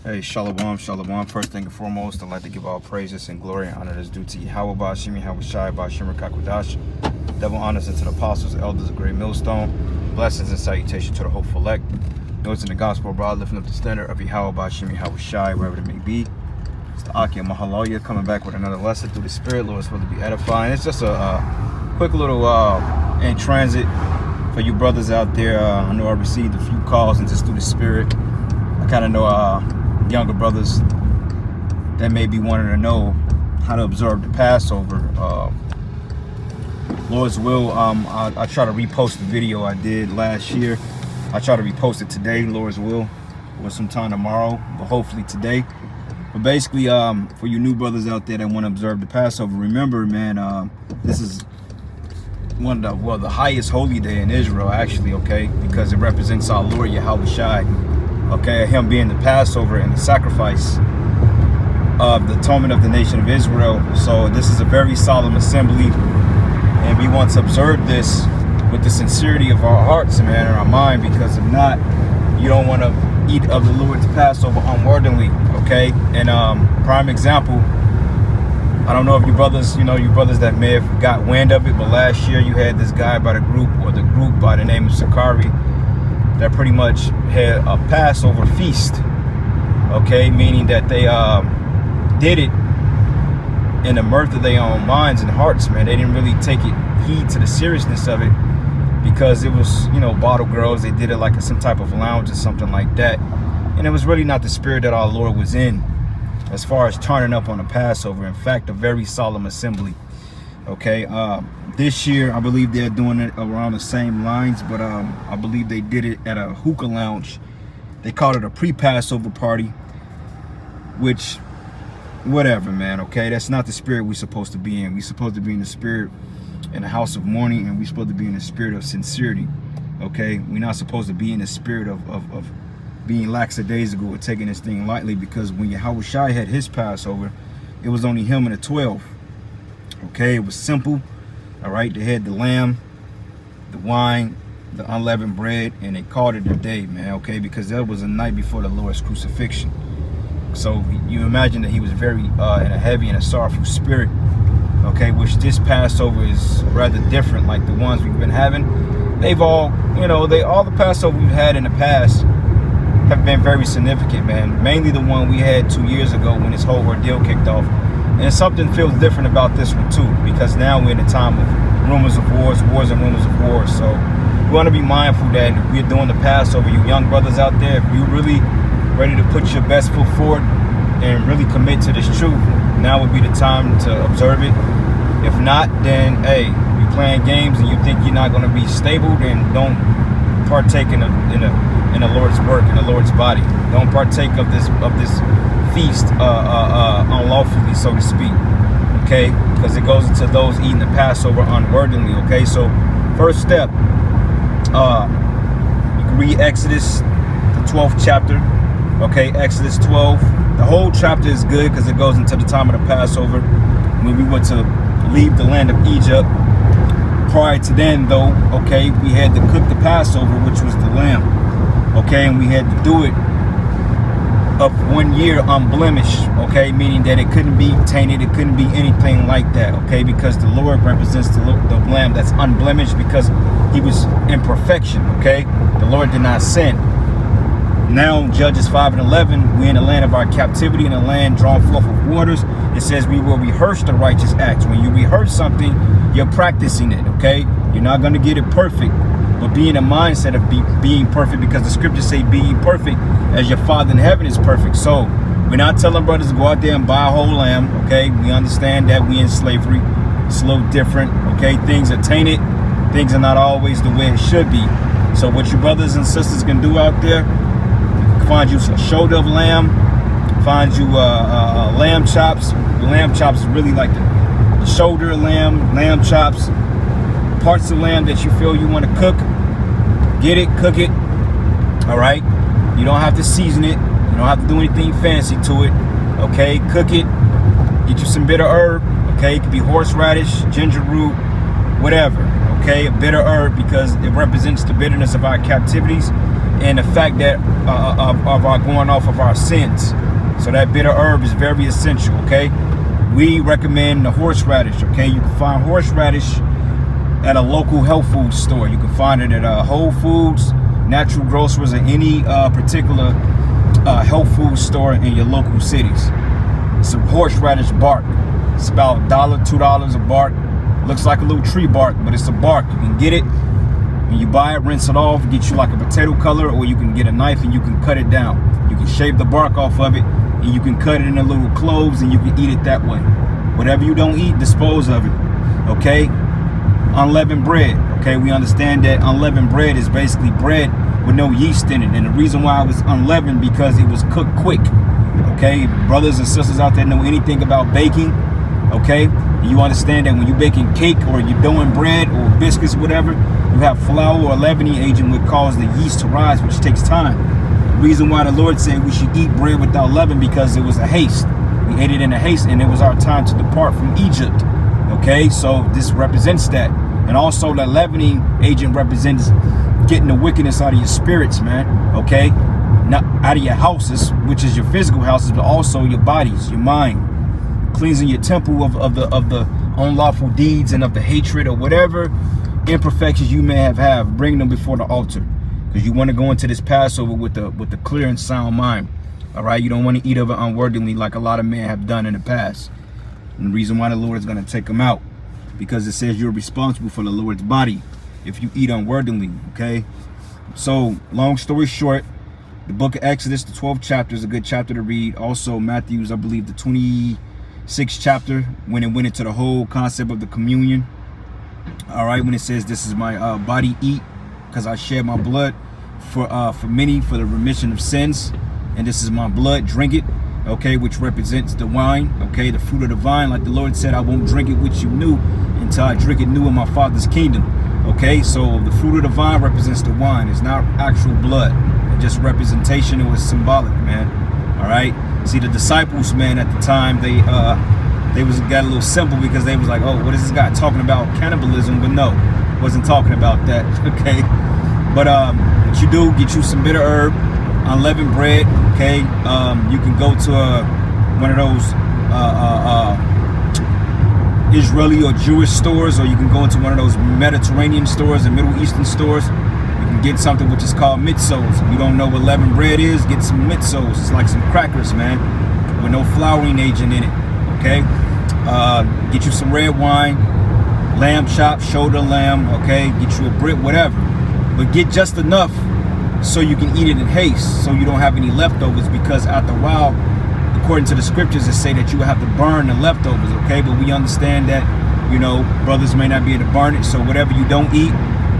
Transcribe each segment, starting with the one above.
Hey, Shalom, Shalom. First thing and foremost, I'd like to give all praises and glory and honor that's due to Yahweh Bashimi, Hawashai, Bashim, Kakwadash. Double honors into the apostles, elders, a great millstone. Blessings and salutation to the hopeful elect. Those in the gospel abroad, lifting up the standard of Yahweh Bashimi, Hawashai, wherever it may be. It's the Aki Mahaloya coming back with another lesson through the Spirit. Lord, it's will to be edifying. It's just a quick little in transit for you brothers out there. I know I received a few calls and just through the Spirit. I kind of know younger brothers that may be wanting to know how to observe the Passover. Lord's will, I try to repost the video I did last year. I try to repost it today, Lord's will, or sometime tomorrow, but hopefully today. But basically, for you new brothers out there that want to observe the Passover, remember, man, this is one of the highest holy day in Israel, actually, okay, because it represents our Lord Yahweh Shai. Okay, him being the Passover and the sacrifice of the atonement of the nation of Israel. So this is a very solemn assembly, and we want to observe this with the sincerity of our hearts, man, and our mind, because if not, you don't want to eat of the Lord's Passover unworthily, okay? And prime example, I don't know if you brothers, you brothers that may have got wind of it, but last year you had this guy by the group by the name of Sakari, that pretty much had a Passover feast, okay, meaning that they did it in the mirth of their own minds and hearts, man. They didn't really take heed to the seriousness of it because it was, bottle girls. They did it like some type of lounge or something like that, and it was really not the spirit that our Lord was in as far as turning up on the Passover. In fact, a very solemn assembly, okay. This year, I believe they're doing it around the same lines, but I believe they did it at a hookah lounge. They called it a pre-Passover party, which, whatever, man, okay? That's not the spirit we're supposed to be in. We're supposed to be in the spirit in the house of mourning, and we're supposed to be in the spirit of sincerity, okay? We're not supposed to be in the spirit of being lackadaisical or taking this thing lightly, because when Yahweh Shai had his Passover, it was only him and the 12, okay? It was simple. All right, they had the lamb, the wine, the unleavened bread, and they called it a day, man, okay, because that was the night before the Lord's crucifixion. So you imagine that he was very in a heavy and a sorrowful spirit, okay, which this Passover is rather different, like the ones we've been having. They've all, all the Passover we've had in the past have been very significant, man. Mainly the one we had 2 years ago when this whole ordeal kicked off. And something feels different about this one too, because now we're in a time of rumors of wars and rumors of wars. So we want to be mindful that if we're doing the Passover, you young brothers out there, if you're really ready to put your best foot forward and really commit to this truth, now would be the time to observe it. If not, then hey, you're playing games and you think you're not going to be stable, then don't partake in the Lord's work, in the Lord's body. Don't partake of this feast unlawfully, so to speak, okay, because it goes into those eating the Passover unworthily, okay. So first step, you can read Exodus, the 12th chapter, okay, Exodus 12. The whole chapter is good because it goes into the time of the Passover when we were to leave the land of Egypt. Prior to then, though, okay, we had to cook the Passover, which was the lamb, okay, and we had to do it of 1 year unblemished, okay, meaning that it couldn't be tainted, it couldn't be anything like that, okay, because the Lord represents the lamb that's unblemished because he was in perfection, okay. The Lord did not sin. Now, Judges 5:11, we're in the land of our captivity, in a land drawn forth of waters. It says we will rehearse the righteous acts. When you rehearse something, you're practicing it, okay. You're not going to get it perfect, but be in a mindset of being perfect, because the scriptures say be ye perfect as your Father in heaven is perfect. So we're not telling brothers to go out there and buy a whole lamb, okay. We understand that we in slavery. It's a little different, okay. Things are tainted. Things are not always the way it should be. So what you brothers and sisters can do out there, find you a shoulder of lamb, find you lamb chops. The lamb chops is really like the shoulder of lamb chops, parts of lamb that you feel you want to cook. Get it, cook it, all right. You don't have to season it. You don't have to do anything fancy to it, okay. Cook it. Get you some bitter herb, okay. It could be horseradish, ginger root, whatever, okay. A bitter herb, because it represents the bitterness of our captivities. and the fact that of our going off of our sins. So that bitter herb is very essential, okay? We recommend the horseradish, okay? You can find horseradish at a local health food store. You can find it at Whole Foods, Natural Grocers, or any particular health food store in your local cities. It's a horseradish bark. It's about $1, $2 a bark. Looks like a little tree bark, but it's a bark. You can get it. When you buy it, rinse it off, get you like a potato color, or you can get a knife and you can cut it down. You can shave the bark off of it, and you can cut it into little cloves, and you can eat it that way. Whatever you don't eat, dispose of it, okay? Unleavened bread, okay? We understand that unleavened bread is basically bread with no yeast in it, and the reason why it was unleavened because it was cooked quick, okay? Brothers and sisters out there know anything about baking, okay? You understand that when you're baking cake or you're doing bread or biscuits, whatever, you have flour or leavening agent would cause the yeast to rise, which takes time. The reason why the Lord said we should eat bread without leaven because it was a haste. We ate it in a haste, and it was our time to depart from Egypt. Okay, so this represents that. And also that leavening agent represents getting the wickedness out of your spirits, man. Okay, not out of your houses, which is your physical houses, but also your bodies, your mind. Cleansing your temple of the unlawful deeds and of the hatred or whatever imperfections you may have, bring them before the altar, because you want to go into this Passover with the clear and sound mind. All right, you don't want to eat of it unworthily like a lot of men have done in the past. And the reason why the Lord is going to take them out, because it says you're responsible for the Lord's body if you eat unworthily. Okay, so long story short, the book of Exodus, the 12th chapter, is a good chapter to read. Also Matthew's, I believe, the 26th chapter, when it went into the whole concept of the communion. All right, when it says this is my body, eat, because I shed my blood for many, for the remission of sins, and this is my blood, drink it. Okay, which represents the wine, okay, the fruit of the vine. Like the Lord said, I won't drink it which you knew until I drink it new in my Father's kingdom. Okay, so the fruit of the vine represents the wine. It's not actual blood. It's just representation. It was symbolic, man. All right, see, the disciples, man, at the time, they got a little simple, because they was like, oh, what is this guy talking about, cannibalism? But no, wasn't talking about that. Okay, but what you do, get you some bitter herb, unleavened bread. Okay, you can go to one of those Israeli or Jewish stores, or you can go into one of those Mediterranean stores and Middle Eastern stores. You can get something which is called mitzos. If you don't know what leavened bread is, get some mitzos. It's like some crackers, man, with no flouring agent in it. Okay, get you some red wine, lamb chop, shoulder lamb. Okay, get you a brick, whatever, but get just enough so you can eat it in haste, so you don't have any leftovers, because after a while, according to the scriptures, it say that you have to burn the leftovers. Okay, but we understand that, you know, brothers may not be able to burn it, so whatever you don't eat,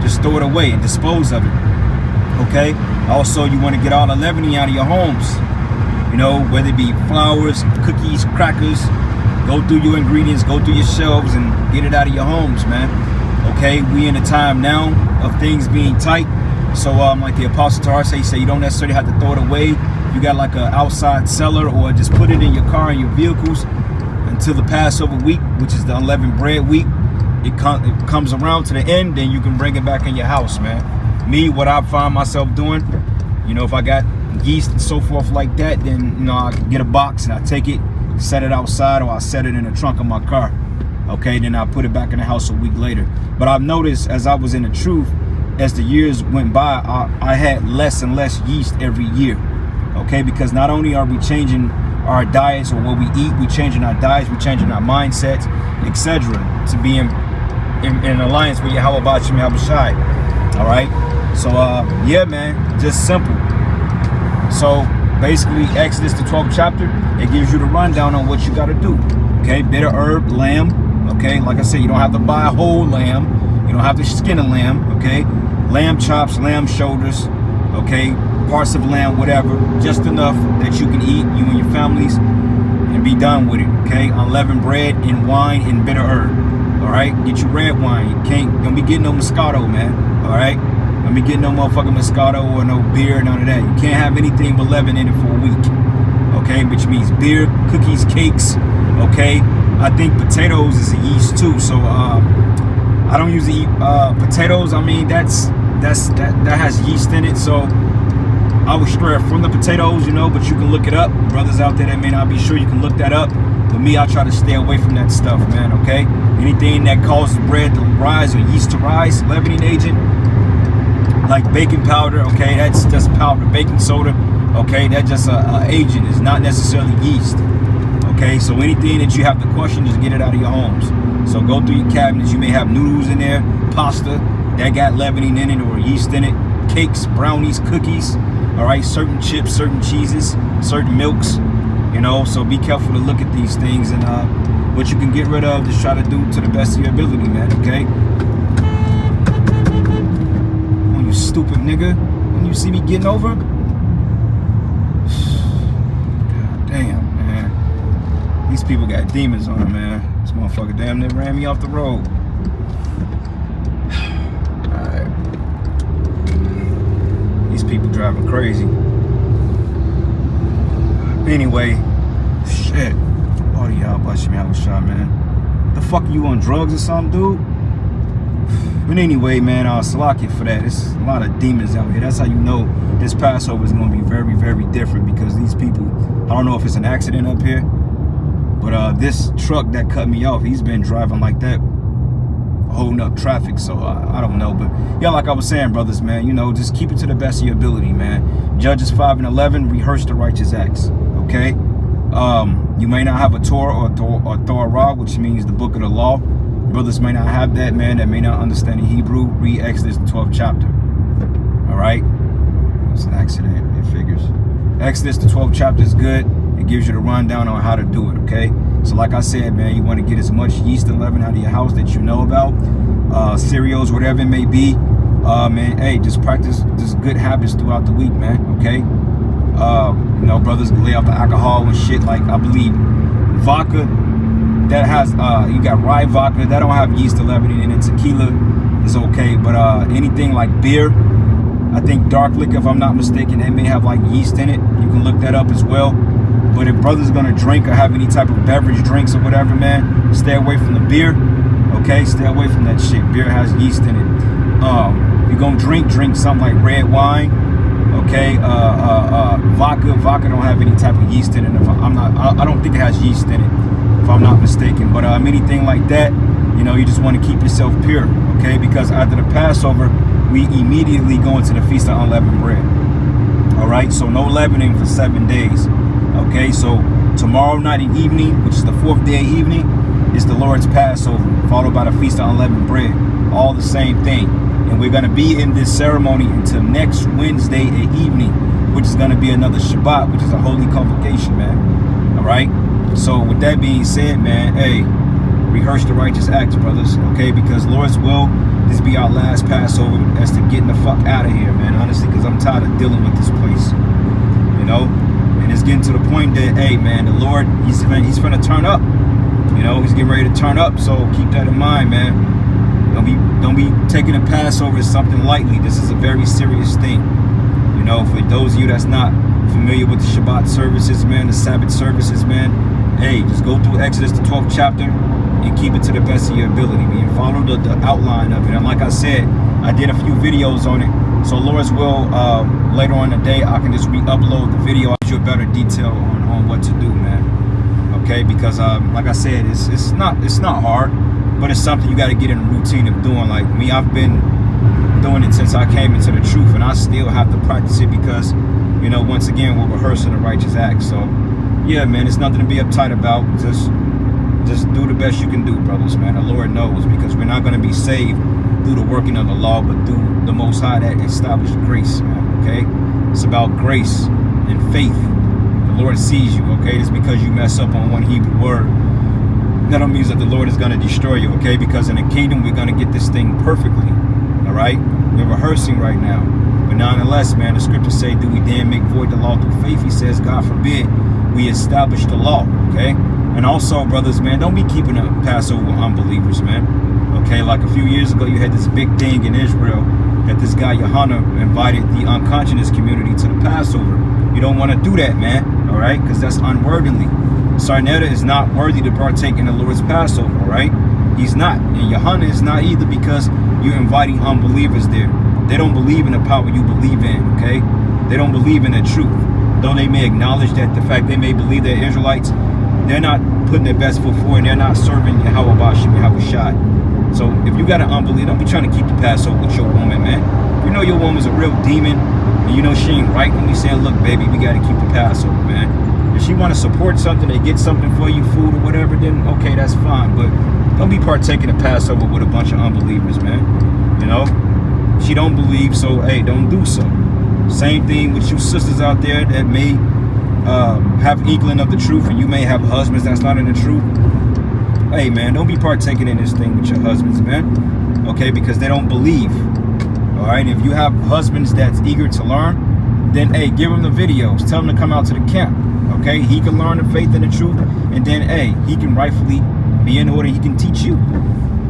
just throw it away and dispose of it. Okay, also you want to get all the leavening out of your homes, you know, whether it be flours, cookies, crackers. Go through your ingredients, go through your shelves, and get it out of your homes, man. Okay, we in a time now of things being tight. So like the Apostle Tar say you don't necessarily have to throw it away. You got like an outside cellar, or just put it in your car and your vehicles until the Passover week, which is the unleavened bread week. It comes around to the end, then you can bring it back in your house, man. Me, what I find myself doing, you know, if I got yeast and so forth like that, then, you know, I get a box and I take it, set it outside, or I set it in the trunk of my car. Okay, then I put it back in the house a week later. But I've noticed, as I was in the truth, as the years went by, I had less and less yeast every year. Okay, because not only are we changing our diets or what we eat, we changing our diets, we changing our mindsets, etc., to be in alliance with Yahweh Bashim Yahushai. All right, so yeah, man, just simple. So basically, Exodus, the 12th chapter, it gives you the rundown on what you got to do. Okay, bitter herb, lamb. Okay, like I said, you don't have to buy a whole lamb. You don't have to skin a lamb. Okay, lamb chops, lamb shoulders. Okay, parts of lamb, whatever, just enough that you can eat, you and your families, and be done with it. Okay, unleavened bread and wine and bitter herb. All right, get your red wine. You don't be getting no Moscato, man. All right, don't be getting no motherfucking Moscato or no beer, none of that. You can't have anything but leaven in it for a week. Okay, which means beer, cookies, cakes. Okay, I think potatoes is a yeast too. So I don't usually eat potatoes. I mean, that has yeast in it. So I would stray from the potatoes, you know, but you can look it up. Brothers out there that may not be sure, you can look that up. But me, I try to stay away from that stuff, man, okay? Anything that causes bread to rise or yeast to rise, leavening agent, like baking powder, okay? That's just powder. Baking soda, okay? That's just a agent. It's not necessarily yeast, okay? So anything that you have to question, just get it out of your homes. So go through your cabinets. You may have noodles in there, pasta that got leavening in it or yeast in it, cakes, brownies, cookies, all right? Certain chips, certain cheeses, certain milks, you know? So be careful to look at these things and what you can get rid of, just try to do to the best of your ability, man, okay? When you stupid nigga, when you see me getting over, God damn, man. These people got demons on them, man. This motherfucker damn near ran me off the road. Alright. These people driving crazy. Anyway, shit. Oh, y'all busting me out with shot, man. The fuck are you on drugs or something, dude? But anyway, man, Salaki for that. There's a lot of demons out here. That's how you know this Passover is going to be very, very different, because these people, I don't know if it's an accident up here, but this truck that cut me off, he's been driving like that, holding up traffic. So I don't know. But yeah, like I was saying, brothers, man, you know, just keep it to the best of your ability, man. Judges 5:11, rehearse the righteous acts, okay? You may not have a Torah or Torah, which means the book of the law. Brothers may not have that, man, that may not understand the Hebrew. Read Exodus, the 12th chapter. All right? It's an accident, it figures. Exodus, the 12th chapter is good. It gives you the rundown on how to do it, okay? So like I said, man, you want to get as much yeast and leaven out of your house that you know about. Cereals, whatever it may be. Man, hey, just practice just good habits throughout the week, man, okay? You know, brothers can lay off the alcohol and shit. Like, I believe vodka that has you got rye vodka that don't have yeast or leavening in it. Tequila is okay, but anything like beer, I think dark liquor, if I'm not mistaken, they may have like yeast in it. You can look that up as well. But if brothers gonna drink or have any type of beverage drinks or whatever, man, stay away from the beer, okay? Stay away from that shit. Beer has yeast in it. If you're gonna drink something like red wine, okay? Vodka don't have any type of yeast in it. If I don't think it has yeast in it, if I'm not mistaken. But anything like that, you know, you just want to keep yourself pure, okay? Because after the Passover, we immediately go into the Feast of Unleavened Bread. All right, so no leavening for 7 days. Okay, so tomorrow night and evening, which is the 4th day evening, is the Lord's Passover, followed by the Feast of Unleavened Bread. All the same thing. And we're going to be in this ceremony until next Wednesday at evening, which is going to be another Shabbat, which is a holy convocation, man. All right? So with that being said, man, hey, rehearse the righteous acts, brothers, okay? Because Lord's will, this be our last Passover as to getting the fuck out of here, man, honestly, because I'm tired of dealing with this place, you know? And it's getting to the point that, hey, man, the Lord, he's finna turn up, you know? He's getting ready to turn up, so keep that in mind, man. Don't be taking the Passover as something lightly. This is a very serious thing, you know? For those of you that's not familiar with the Shabbat services, man, the Sabbath services, man, hey, just go through Exodus, the 12th chapter, and keep it to the best of your ability, man. Follow the outline of it. And like I said, I did a few videos on it. So Lord's will, later on in the day, I can just re-upload the video. I'll give you a better detail on what to do, man. Okay, because like I said, it's not hard, but it's something you got to get in a routine of doing. Like me, I've been doing it since I came into the truth, and I still have to practice it because, you know, once again, we're rehearsing the righteous acts. So yeah, man, it's nothing to be uptight about. Just do the best you can do, brothers, man. The Lord knows, because we're not going to be saved through the working of the law, but through the Most High that established grace, man, okay? It's about grace and faith. The Lord sees you, okay? It's because you mess up on one Hebrew word. That don't mean that the Lord is going to destroy you, okay? Because in the kingdom, we're going to get this thing perfectly, all right? We're rehearsing right now. But nonetheless, man, the scriptures say, do we then make void the law through faith? He says, God forbid, we establish the law, okay? And also, brothers, man, don't be keeping a Passover with unbelievers, man. Okay, like a few years ago, you had this big thing in Israel that this guy, Yohana, invited the unconscious community to the Passover. You don't want to do that, man, all right? Because that's unworthily. Sarnetta is not worthy to partake in the Lord's Passover, all right? He's not. And Yohana is not either, because you're inviting unbelievers there. They don't believe in the power you believe in, okay? They don't believe in the truth. Though they may acknowledge that the fact they may believe they're Israelites, they're not putting their best foot forward, and they're not serving Yahweh Bashim Yahweh Shai. So if you got an unbelief, don't be trying to keep the Passover with your woman, man. If you know your woman's a real demon, and you know she ain't right, don't be saying, look, baby, we got to keep the Passover, man. If she want to support something, they get something for you, food or whatever, then okay, that's fine. But don't be partaking of Passover with a bunch of unbelievers, man. You know, she don't believe, so hey, don't do so. Same thing with you sisters out there that may have inkling of the truth, and you may have husbands that's not in the truth. Hey, man, don't be partaking in this thing with your husbands, man. Okay, because they don't believe. All right, if you have husbands that's eager to learn, then hey, give them the videos. Tell them to come out to the camp. Okay, he can learn the faith and the truth, and then hey, he can rightfully be in order. He can teach you.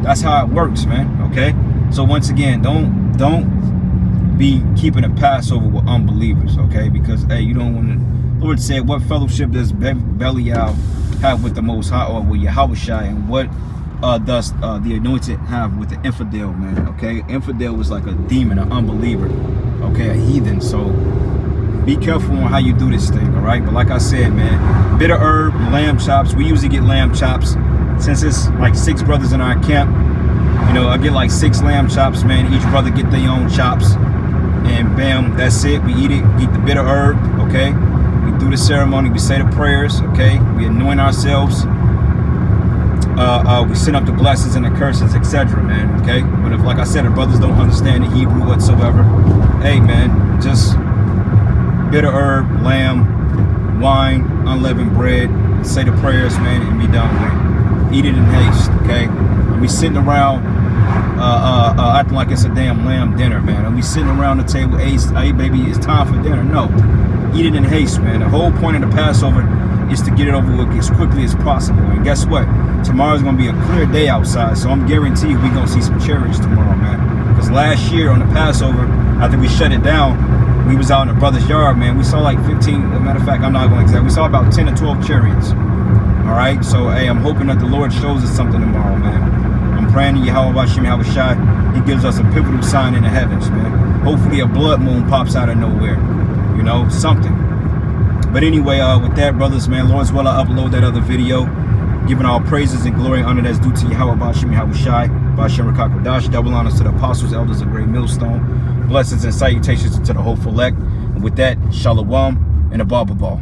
That's how it works, man. Okay, so once again, don't be keeping a Passover with unbelievers. Okay, because hey, you don't want to. Lord said, what fellowship does Belial have with the Most High, or with Yahweh Shai, and what does the anointed have with the infidel, man? Okay, infidel was like a demon, an unbeliever, okay, a heathen. So be careful on how you do this thing, all right? But like I said, man, bitter herb, lamb chops. We usually get lamb chops. Since it's like 6 brothers in our camp, you know, I get like 6 lamb chops, man. Each brother get their own chops, and bam, that's it. We eat it, eat the bitter herb, okay? We do the ceremony, we say the prayers, okay? We anoint ourselves. We send up the blessings and the curses, etc., man, okay? But if, like I said, the brothers don't understand the Hebrew whatsoever, hey, man, just bitter herb, lamb, wine, unleavened bread, say the prayers, man, and be done with it. Eat it in haste, okay? And we sitting around acting like it's a damn lamb dinner, man. And we sitting around the table, hey, baby, it's time for dinner. No. Eat it in haste, man. The whole point of the Passover is to get it over with as quickly as possible. And guess what? Tomorrow's going to be a clear day outside, so I'm guaranteed we're going to see some chariots tomorrow, man. Because last year on the Passover, after we shut it down, we was out in the brother's yard, man. We saw like 15, as a matter of fact, I'm not going to exact. We saw about 10 or 12 chariots. All right? So, hey, I'm hoping that the Lord shows us something tomorrow, man. I'm praying to Yahweh Bashim Yahweh Shai. He gives us a pivotal sign in the heavens, man. Hopefully a blood moon pops out of nowhere. You know, something. But anyway, with that, brothers, man, Lord's will, I upload that other video, giving all praises and glory and honor that's due to Yahweh Bashim Yahweh Shai, Bashim Rakakodash, double honors to the apostles, elders of Great Millstone, blessings and salutations to the hopeful elect. And with that, Shalom and a Baba Ball.